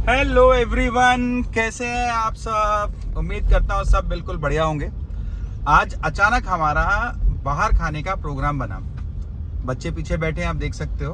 Hello everyone, कैसे हैं आप सब। उम्मीद करता हूँ सब बिल्कुल बढ़िया होंगे। आज अचानक हमारा बाहर खाने का प्रोग्राम बना। बच्चे पीछे बैठे हैं, आप देख सकते हो।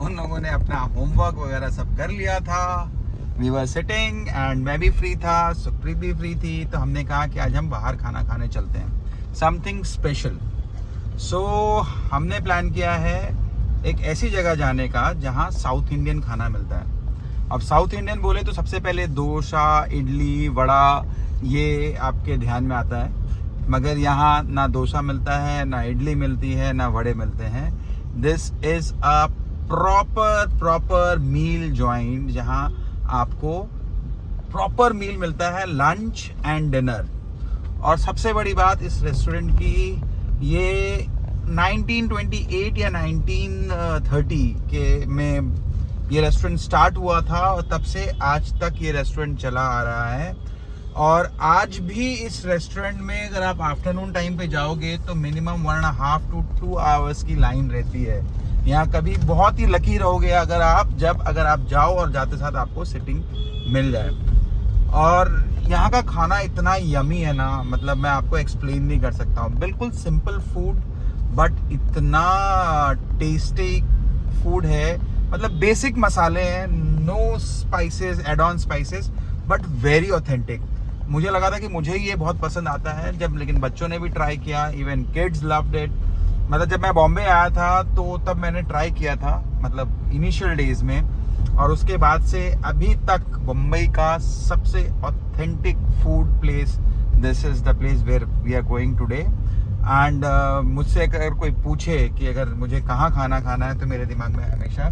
उन लोगों ने अपना होमवर्क वगैरह सब कर लिया था। वी वर सिटिंग एंड मैं भी फ्री था, सुप्रीत भी फ्री थी, तो हमने कहा कि आज हम बाहर खाना खाने चलते हैं, समथिंग स्पेशल। सो हमने प्लान किया है एक ऐसी जगह जाने का जहां साउथ इंडियन खाना मिलता है। अब साउथ इंडियन बोले तो सबसे पहले डोसा, इडली, वड़ा, ये आपके ध्यान में आता है। मगर यहाँ ना डोसा मिलता है, ना इडली मिलती है, ना वड़े मिलते हैं। This is a proper meal joint, जहाँ आपको प्रॉपर मील मिलता है, लंच एंड डिनर। और सबसे बड़ी बात इस रेस्टोरेंट की, ये 1928 या 1930 के में ये रेस्टोरेंट स्टार्ट हुआ था और तब से आज तक ये रेस्टोरेंट चला आ रहा है। और आज भी इस रेस्टोरेंट में अगर आप आफ्टरनून टाइम पे जाओगे तो मिनिमम 1.5 to 2 आवर्स की लाइन रहती है। यहाँ कभी बहुत ही लकी रहोगे अगर आप जाओ और जाते साथ आपको सिटिंग मिल जाए। और यहाँ का खाना इतना यमी है ना, मतलब मैं आपको एक्सप्लेन नहीं कर सकता हूँ। बिल्कुल सिंपल फूड बट इतना टेस्टी फूड है। मतलब बेसिक मसाले हैं, no spices, add on spices, but very authentic. मुझे लगा था कि मुझे ये बहुत पसंद आता है जब, लेकिन बच्चों ने भी ट्राई किया, इवन किड्स लव्ड इट। मतलब जब मैं बॉम्बे आया था तो तब मैंने ट्राई किया था, मतलब इनिशियल डेज में, और उसके बाद से अभी तक मुंबई का सबसे authentic food place, this is the place where we are going today. And मुझसे अगर कोई पूछे कि अगर मुझे कहाँ खाना खाना है तो मेरे दिमाग में हमेशा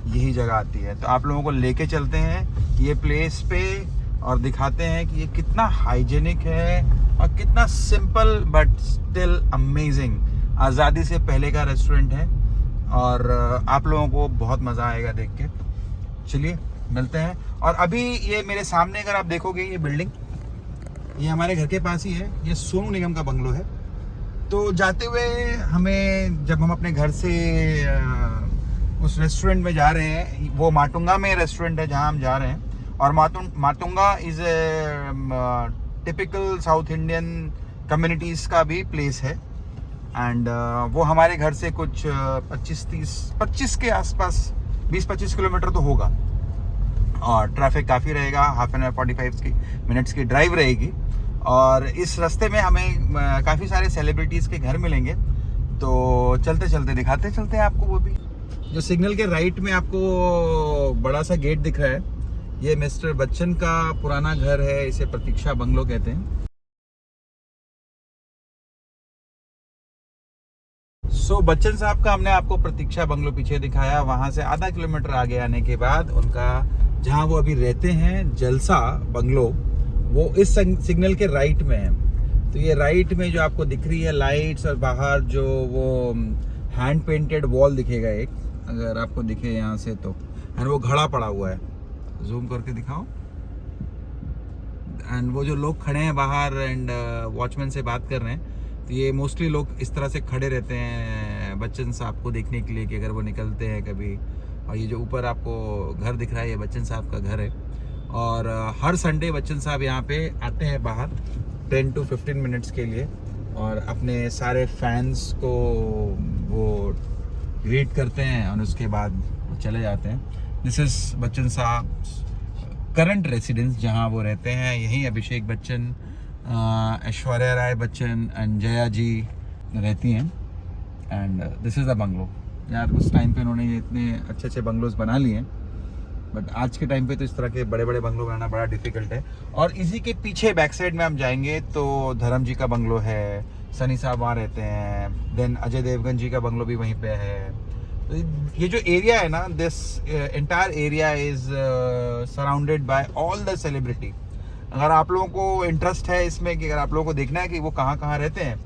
यही जगह आती है। तो आप लोगों को लेके चलते हैं ये प्लेस पे और दिखाते हैं कि ये कितना हाइजेनिक है और कितना सिंपल बट स्टिल अमेजिंग। आज़ादी से पहले का रेस्टोरेंट है और आप लोगों को बहुत मज़ा आएगा देख के। चलिए मिलते हैं। और अभी ये मेरे सामने अगर आप देखोगे, ये बिल्डिंग, ये हमारे घर के पास ही है। ये सोनू निगम का बंगलो है। तो जाते हुए हमें, जब हम अपने घर से उस रेस्टोरेंट में जा रहे हैं, वो माटुंगा में रेस्टोरेंट है जहां हम जा रहे हैं। और Matunga is a typical south Indian communities का भी प्लेस है। एंड वो हमारे घर से कुछ 25 के आसपास, 20-25 किलोमीटर तो होगा। और ट्रैफिक काफ़ी रहेगा, हाफ एन आवर 45 मिनट्स की ड्राइव रहेगी। और इस रास्ते में हमें काफ़ी सारे सेलिब्रिटीज़ के घर मिलेंगे। तो चलते चलते दिखाते चलते हैं आपको वो भी। जो सिग्नल के राइट में आपको बड़ा सा गेट दिख रहा है, ये मिस्टर बच्चन का पुराना घर है। इसे प्रतीक्षा बंगलो कहते हैं। सो बच्चन साहब का हमने आपको प्रतीक्षा बंगलो पीछे दिखाया। वहाँ से आधा किलोमीटर आगे आने के बाद उनका, जहाँ वो अभी रहते हैं, जलसा बंगलो, वो इस सिग्नल के राइट में है। तो ये राइट में जो आपको दिख रही है लाइट्स, और बाहर जो वो हैंड पेंटेड वॉल दिखेगा एक, अगर आपको दिखे यहाँ से तो, एंड वो घड़ा पड़ा हुआ है, जूम करके दिखाओ। एंड वो जो लोग खड़े हैं बाहर एंड वॉचमैन से बात कर रहे हैं, तो ये मोस्टली लोग इस तरह से खड़े रहते हैं बच्चन साहब को देखने के लिए कि अगर वो निकलते हैं कभी। और ये जो ऊपर आपको घर दिख रहा है, ये बच्चन साहब का घर है। और हर संडे बच्चन साहब यहाँ पे आते हैं बाहर 10 to 15 मिनट्स के लिए, और अपने सारे फैंस को वो ग्रीट करते हैं और उसके बाद वो चले जाते हैं। दिस इज़ बच्चन साहब करंट रेसिडेंस, जहाँ वो रहते हैं। यहीं अभिषेक बच्चन, ऐश्वर्या राय बच्चन एंड जया जी रहती हैं। And this is the bungalow. यार उस टाइम पे उन्होंने ये इतने अच्छे अच्छे बंगलोज बना लिए हैं, बट आज के टाइम पे तो इस तरह के बड़े बड़े बंगलो बनाना बड़ा डिफिकल्ट है। और इसी के पीछे बैक साइड में हम जाएंगे तो धर्म जी का बंगलो है, सनी साहब वहाँ रहते हैं। देन अजय देवगन जी का बंगलो भी वहीं पे है। तो ये जो एरिया है ना, this entire area is surrounded by all the celebrity. अगर आप लोगों को इंटरेस्ट है इसमें, कि अगर आप लोगों को देखना है कि वो कहाँ कहाँ रहते हैं,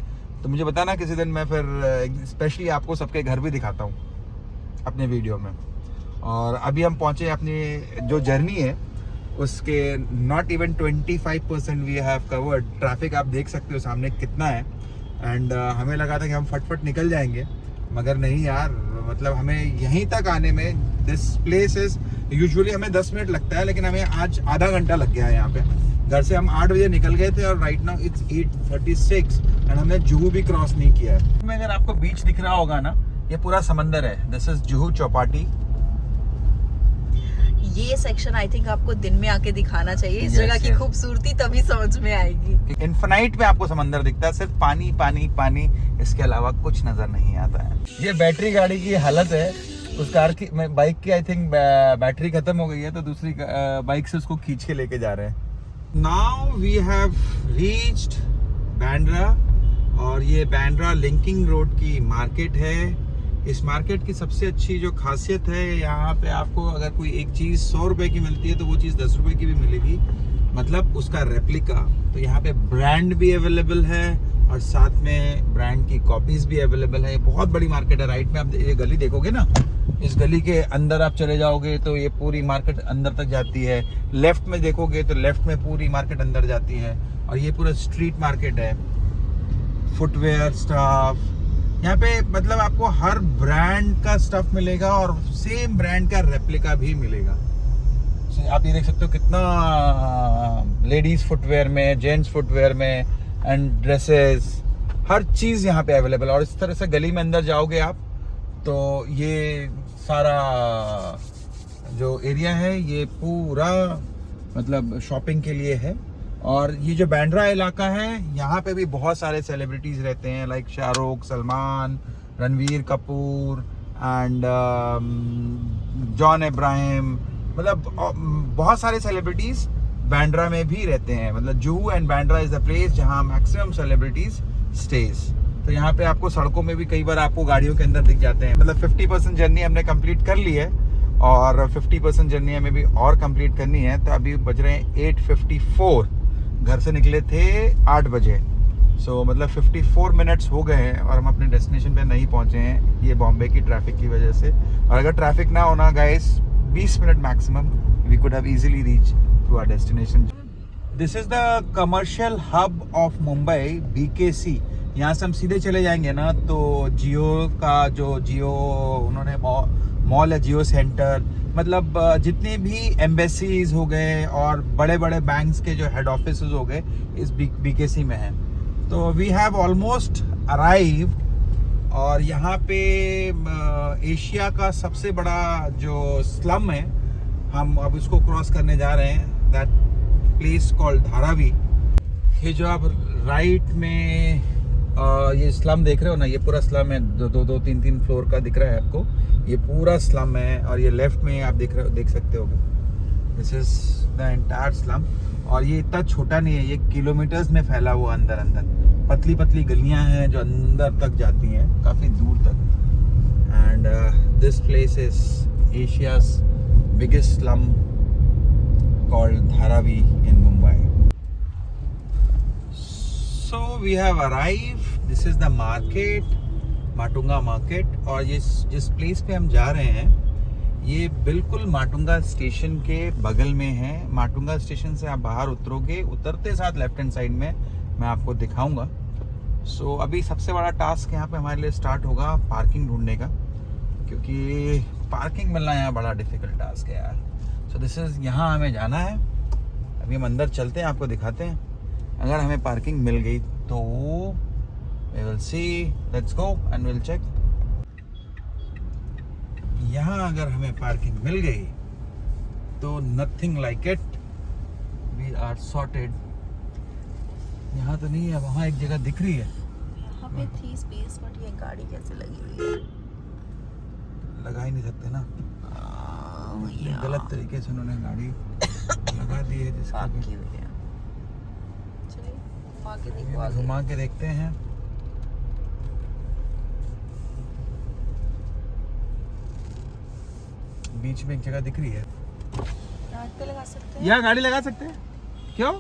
तो मुझे बताना किसी दिन। मैं फिर स्पेशली आपको सबके घर भी दिखाता हूँ अपने वीडियो में। और अभी हम पहुँचे अपनी जो जर्नी है उसके not even 25% we have covered. Traffic आप देख सकते हो सामने कितना है। एंड हमें लगा था कि हम फटफट निकल जाएंगे, मगर नहीं यार, मतलब हमें यहीं तक आने में, दिस प्लेस इज यूजुअली हमें 10 मिनट लगता है, लेकिन हमें आज आधा घंटा लग गया है यहाँ पे। घर से हम 8 बजे निकल गए थे और राइट नाउ इट्स 8:36 एंड हमने जुहू भी क्रॉस नहीं किया है। में अगर आपको बीच दिख रहा होगा ना, ये पूरा समंदर है। This is Juhu Chowpatty. ये सेक्शन आई थिंक आपको दिन में आके दिखाना चाहिए। इस जगह की खूबसूरती तभी समझ में आएगी। इनफिनाइट पे आपको समंदर दिखता है, सिर्फ पानी पानी पानी, इसके अलावा कुछ नजर नहीं आता है। ये बैटरी गाड़ी की हालत है। उस कार की, बाइक की आई थिंक बैटरी खत्म हो गई है, तो दूसरी बाइक से उसको खींच के लेके जा रहे हैं। Now we have reached Bandra, और ये बांद्रा लिंकिंग रोड की मार्केट है। इस मार्केट की सबसे अच्छी जो खासियत है, यहाँ पे आपको अगर कोई एक चीज़ 100 रुपए की मिलती है तो वो चीज़ 10 रुपए की भी मिलेगी, मतलब उसका रेप्लिका। तो यहाँ पे ब्रांड भी अवेलेबल है और साथ में ब्रांड की कॉपीज भी अवेलेबल है। ये बहुत बड़ी मार्केट है। राइट में आप ये गली देखोगे ना, इस गली के अंदर आप चले जाओगे तो ये पूरी मार्केट अंदर तक जाती है। लेफ्ट में देखोगे तो लेफ्ट में पूरी मार्केट अंदर जाती है, और ये पूरा स्ट्रीट मार्केट है। फुटवेयर स्टफ यहाँ पे, मतलब आपको हर ब्रांड का स्टफ मिलेगा और सेम ब्रांड का रेप्लिका भी मिलेगा। आप ये देख सकते हो कितना लेडीज फुटवेयर में, जेंट्स फुटवेयर में एंड ड्रेसेस, हर चीज़ यहाँ पे अवेलेबल। और इस तरह से गली में अंदर जाओगे आप तो ये सारा जो एरिया है ये पूरा मतलब शॉपिंग के लिए है। और ये जो बांद्रा इलाका है, यहाँ पे भी बहुत सारे सेलिब्रिटीज़ रहते हैं, like Shahrukh, Salman, Ranveer Kapoor and John Ibrahim, मतलब बहुत सारे सेलिब्रिटीज़ बांद्रा में भी रहते हैं। मतलब Juhu and Bandra is the place जहाँ मैक्सिमम सेलिब्रिटीज़ स्टेज। तो यहाँ पे आपको सड़कों में भी कई बार आपको गाड़ियों के अंदर दिख जाते हैं। मतलब 50% जर्नी हमने कंप्लीट कर ली है और 50% जर्नी हमें भी और कंप्लीट करनी है। तो अभी बज रहे हैं 8:54, घर से निकले थे 8 बजे। सो मतलब 54 मिनट्स हो गए हैं और हम अपने डेस्टिनेशन पे नहीं पहुंचे हैं, ये बॉम्बे की ट्रैफिक की वजह से। और अगर ट्रैफिक ना होना guys, 20 minute maximum, we could have easily reach to our destination. This is the commercial hub of Mumbai, BKC। यहाँ से हम सीधे चले जाएंगे ना तो जियो का जो जियो उन्होंने मॉल है, जियो सेंटर, मतलब जितने भी एम्बेसीज हो गए और बड़े बड़े बैंक्स के जो हेड ऑफिस हो गए इस BKC में हैं। तो वी हैव ऑलमोस्ट अराइव्ड। और यहाँ पे एशिया का सबसे बड़ा जो स्लम है, हम अब उसको क्रॉस करने जा रहे हैं। That place called Dharavi. ये जो आप राइट में ये स्लम देख रहे हो ना, ये पूरा स्लम है, दो तीन फ्लोर का दिख रहा है आपको, ये पूरा स्लम है। और ये लेफ्ट में आप देख सकते हो, this is the entire slum. और ये इतना छोटा नहीं है, ये किलोमीटर्स में फैला हुआ अंदर पतली पतली गलियां हैं जो अंदर तक जाती हैं, काफ़ी दूर तक। And this place is Asia's biggest slum called Dharavi in Mumbai. So we have arrived. This is the market, Matunga market. और ये जिस प्लेस पे हम जा रहे हैं ये बिल्कुल माटुंगा स्टेशन के बगल में है। माटुंगा स्टेशन से आप बाहर उतरोगे, उतरते साथ लेफ्ट हैंड साइड में मैं आपको दिखाऊंगा। सो अभी सबसे बड़ा टास्क यहाँ पे हमारे लिए स्टार्ट होगा पार्किंग ढूंढने का, क्योंकि पार्किंग मिलना यहाँ बड़ा डिफिकल्ट टास्क है यार। सो दिस इज, यहाँ हमें जाना है। अभी हम अंदर चलते हैं, आपको दिखाते हैं। अगर हमें पार्किंग मिल गई तो we will see, let's go and we'll check। यहाँ अगर हमें पार्किंग मिल गई तो nothing like it, we are sorted। यहाँ तो नहीं है, वहाँ एक जगह दिख रही है, यहाँ पे थी स्पेस, बट ये गाड़ी कैसे लगी हुई है, लगा ही नहीं सकते ना। गलत तरीके से उन्होंने गाड़ी लगा दी है, जिसका घुमा के देखते हैं। बीच में एक जगह दिख रही है, पे लगा सकते हैं, यहाँ गाड़ी लगा सकते हैं। क्यों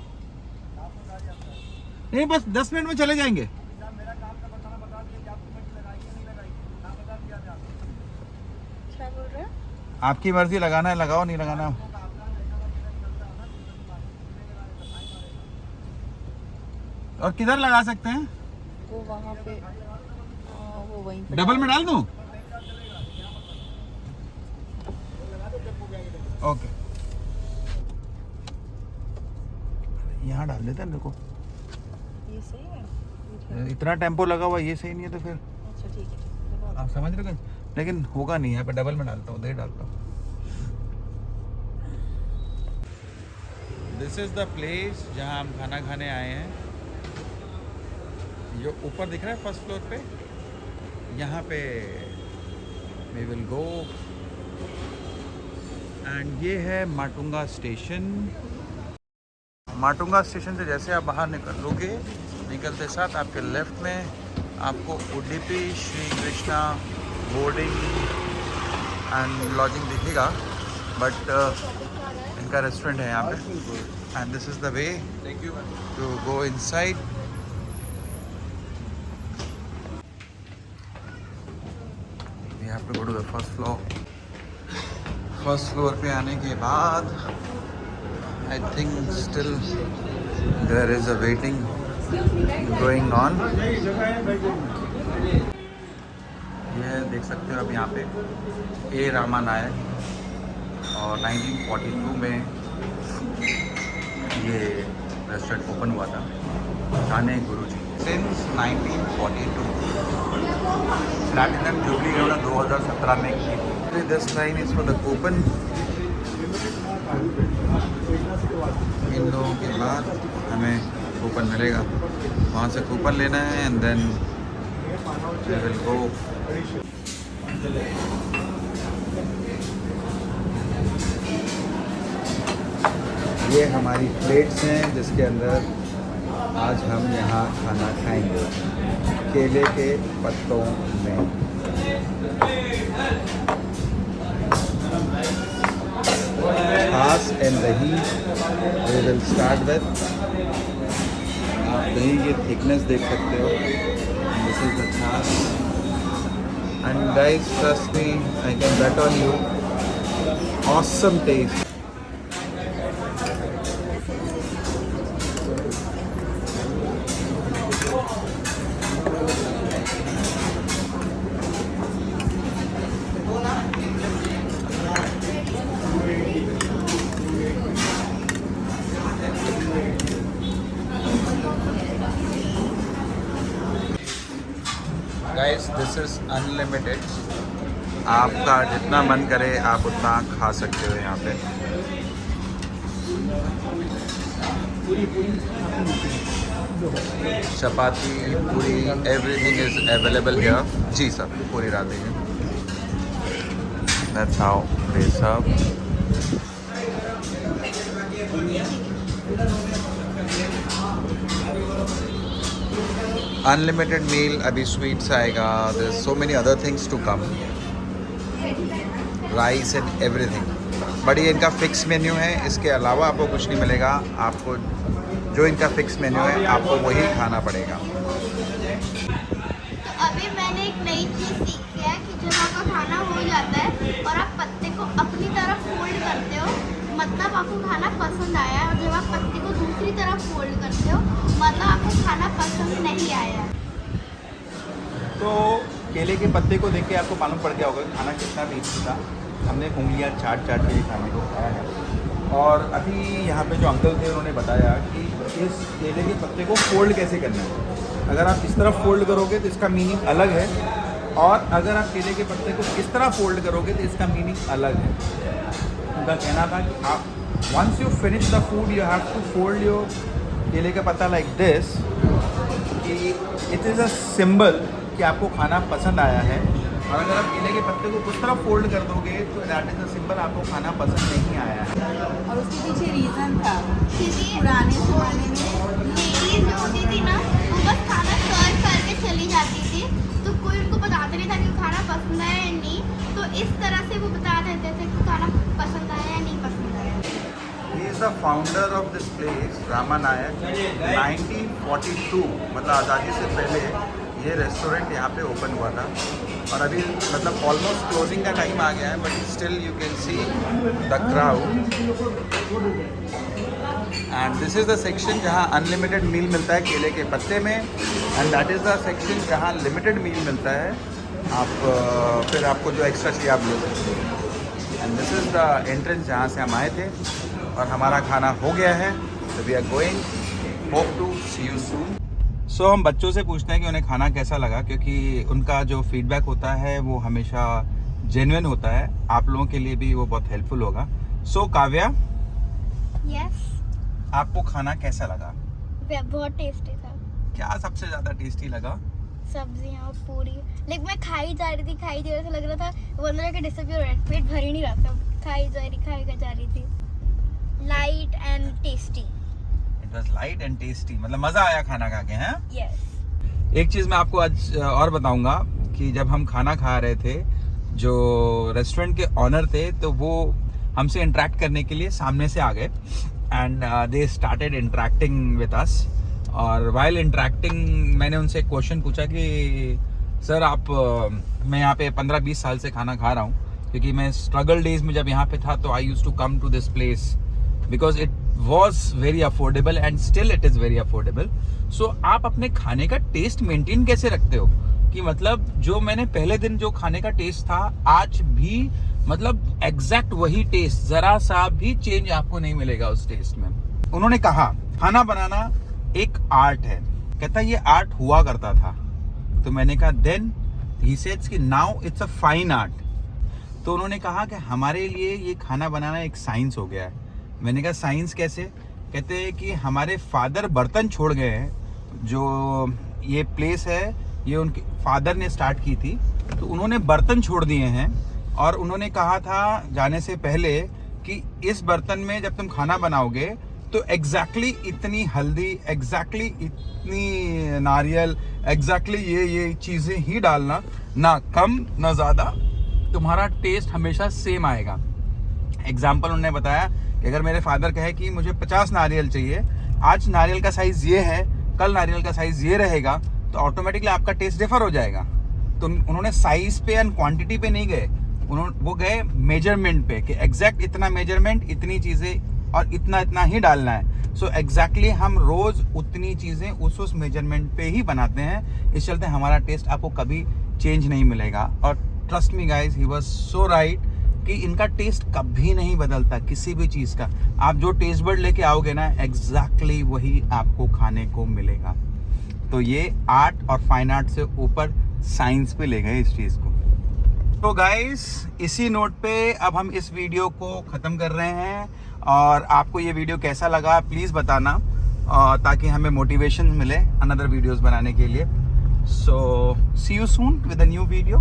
नहीं, बस 10 मिनट में चले जाएंगे। क्या बोल रहे हैं? आपकी मर्जी, लगाना है लगाओ, नहीं लगाना। और किधर लगा सकते हैं? वो वहाँ पे, वो वहीं पे डबल में डाल दूं? ओके, यहाँ डाल देते हैं। देखो ये सही है, इतना टेम्पो लगा हुआ, ये सही नहीं है तो फिर अच्छा ठीक है। आप समझ रहे हो, लेकिन होगा नहीं। यहाँ पे डबल में डालता हूँ, दही डालता हूँ। दिस इज़ द प्लेस जहाँ हम खाना खाने आए हैं। जो ऊपर दिख रहा है फर्स्ट फ्लोर पे, यहाँ पे वी विल गो। एंड ये है माटुंगा स्टेशन। माटुंगा स्टेशन से जैसे आप बाहर निकलोगे, निकलते साथ आपके लेफ्ट में आपको Udupi Shri Krishna boarding and lodging दिखेगा, बट इनका रेस्टोरेंट है यहाँ पे। And this is the way to go inside. We have to go to the first floor. First floor पे आने के बाद I think still there is a waiting going on. ये देख सकते हो आप यहाँ पे ए रामा नायक, और 1942 में ये रेस्टोरेंट ओपन हुआ था, खाने गुरुजी। सिंस 1942 प्लैटिनम जुबली इन्होंने 2017 में की। This line is for the coupon. इन लोगों के बाद हमें कूपन मिलेगा, वहाँ से कूपन लेना है and then we will go. ये हमारी प्लेट्स हैं जिसके अंदर आज हम यहाँ खाना खाएंगे, केले के पत्तों में। छाछ एंड दही वी विल स्टार्ट विद। आप दही की थिकनेस देख सकते हो। This is the chaas and guys trust me, I can bet on you, awesome taste. Guys this is unlimited. आपका जितना मन करे आप उतना खा सकते हो यहाँ पे। Chapati, puri, everything is available here. जी सर, पूरी रात है। That's how they serve. Unlimited meal, अभी स्वीट्स आएगा, there so many other things to come, rice and everything. But ये इनका फिक्स मेन्यू है, इसके अलावा आपको कुछ नहीं मिलेगा। आपको जो इनका फिक्स मेन्यू है आपको वही खाना पड़ेगा। तो अभी मैंने एक नई चीज़ सीखी है कि जब आपका खाना हो जाता है और आप पत्ते को अपनी तरफ फोल्ड करते हो, मतलब आपको खाना पसंद आया है, और जब आप पत्ते को दूसरी तरफ फोल्ड करते हो, मतलब आपको खाना पसंद नहीं आया है। तो केले के पत्ते को देख के आपको मालूम पड़ गया होगा कि खाना कितना टेस्टी था। हमने उंगलियां चाट चाट के खाने को खाया है। और अभी यहाँ पे जो अंकल थे उन्होंने बताया कि इस केले के पत्ते को फोल्ड कैसे करना है। अगर आप इस तरफ फोल्ड करोगे तो इसका मीनिंग अलग है, और अगर आप केले के पत्ते को इस तरह फोल्ड करोगे तो इसका मीनिंग अलग है। उनका कहना था कि आप once you finish the food you have to fold your केले का पत्ता लाइक दिस, कि इट इज़ अ सिंबल कि आपको खाना पसंद आया है। और अगर आप केले के पत्ते को उस तरफ फोल्ड कर दोगे तो दैट इज़ द सिंबल आपको खाना पसंद नहीं आया है। और उसके पीछे रीजन था, क्योंकि पुराने ज़माने में लेडीज जो होती थी ना, वो बस खाना सर्व करके चली जाती थी, तो कोई उनको बताते नहीं था कि खाना पसंद आया या नहीं। तो इस तरह से वो बता देते थे कि खाना पसंद आया या नहीं पसंद आया। He is the founder of this place, Rama Nayak. 1942 मतलब आज़ादी से पहले ये रेस्टोरेंट यहाँ पे ओपन हुआ था, और अभी मतलब ऑलमोस्ट क्लोजिंग का टाइम आ गया है, but still you can see the crowd. And this is the section जहाँ अनलिमिटेड मील मिलता है केले के पत्ते में, and that is the section जहाँ लिमिटेड मील मिलता है। आप फिर आपको जो एक्स्ट्रा चाहिए आप ले सकते हो। And this is the entrance जहाँ से हम आए थे और हमारा खाना हो गया है, तो we are going, hope to see you soon. So हम बच्चों से पूछते हैं कि उन्हें खाना कैसा लगा, क्योंकि उनका जो फीडबैक होता है वो हमेशा जेन्युइन होता है, आप लोगों के लिए भी वो बहुत हेल्पफुल होगा। सो काव्या, यस, आपको खाना कैसा लगा? बहुत टेस्टी था। क्या सबसे ज़्यादा टेस्टी लगा? सब्जियाँ और पूरी, लेकिन मैं खाई जा रही थी, ऐसा लग रहा था वो अंदर के डिसअपियर हो रहा है, पेट भर ही नहीं रहा था, खाई जा रही थी। Light and tasty. It was light and tasty, मतलब मज़ा आया खाना खा के, हैं? यस। एक चीज़ मैं आपको आज और बताऊंगा कि जब हम खाना खा रहे थे, जो रेस्टोरेंट के ऑनर थे, तो वो हमसे इंटरेक्ट करने के लिए सामने से आ गए and they started interacting with us. और वाइल इंटरेक्टिंग मैंने उनसे एक क्वेश्चन पूछा कि सर आप मैं यहाँ पे 15-20 साल से खाना खा रहा हूँ, क्योंकि मैं स्ट्रगल डेज में जब यहाँ पे था तो I used to come to this place because it was very affordable and still it is very affordable. So आप अपने खाने का टेस्ट मेंटेन कैसे रखते हो? कि मतलब जो मैंने पहले दिन जो खाने का टेस्ट था, आज भी मतलब एग्जैक्ट वही टेस्ट, जरा सा भी चेंज आपको नहीं मिलेगा उस टेस्ट में। उन्होंने कहा खाना बनाना एक आर्ट है, कहता ये आर्ट हुआ करता था। तो मैंने कहा देन ही सेड्स कि now it's a fine art. तो उन्होंने कहा कि हमारे लिए ये खाना बनाना एक साइंस हो गया है। मैंने कहा साइंस कैसे? कहते हैं कि हमारे फादर बर्तन छोड़ गए हैं, जो ये प्लेस है ये उनके फादर ने स्टार्ट की थी, तो उन्होंने बर्तन छोड़ दिए हैं और उन्होंने कहा था जाने से पहले कि इस बर्तन में जब तुम खाना बनाओगे तो एग्जैक्टली इतनी हल्दी, एग्जैक्टली इतनी नारियल, एग्जैक्टली ये चीज़ें ही डालना, ना कम ना ज़्यादा, तुम्हारा टेस्ट हमेशा सेम आएगा। एग्जाम्पल उन्होंने बताया कि अगर मेरे फादर कहे कि मुझे 50 नारियल चाहिए, आज नारियल का साइज़ ये है, कल नारियल का साइज़ ये रहेगा, तो ऑटोमेटिकली आपका टेस्ट डिफर हो जाएगा। तो उन्होंने साइज़ पे एंड क्वांटिटी पे नहीं गए, वो गए मेजरमेंट पे कि एग्जैक्ट इतना मेजरमेंट, इतनी चीज़ें और इतना ही डालना है। सो एग्जैक्टली हम रोज़ उतनी चीज़ें उस मेजरमेंट पे ही बनाते हैं, इस चलते हमारा टेस्ट आपको कभी चेंज नहीं मिलेगा। और trust me guys, he was so right कि इनका टेस्ट कभी नहीं बदलता किसी भी चीज़ का। आप जो टेस्ट बर्ड लेके आओगे ना, एग्जैक्टली वही आपको खाने को मिलेगा। तो ये आर्ट और फाइन आर्ट से ऊपर साइंस पे ले गए इस चीज़ को। तो गाइस, इसी नोट पे अब हम इस वीडियो को ख़त्म कर रहे हैं। और आपको ये वीडियो कैसा लगा प्लीज़ बताना, ताकि हमें मोटिवेशन मिले अनदर वीडियोस बनाने के लिए। So see you soon with a new video.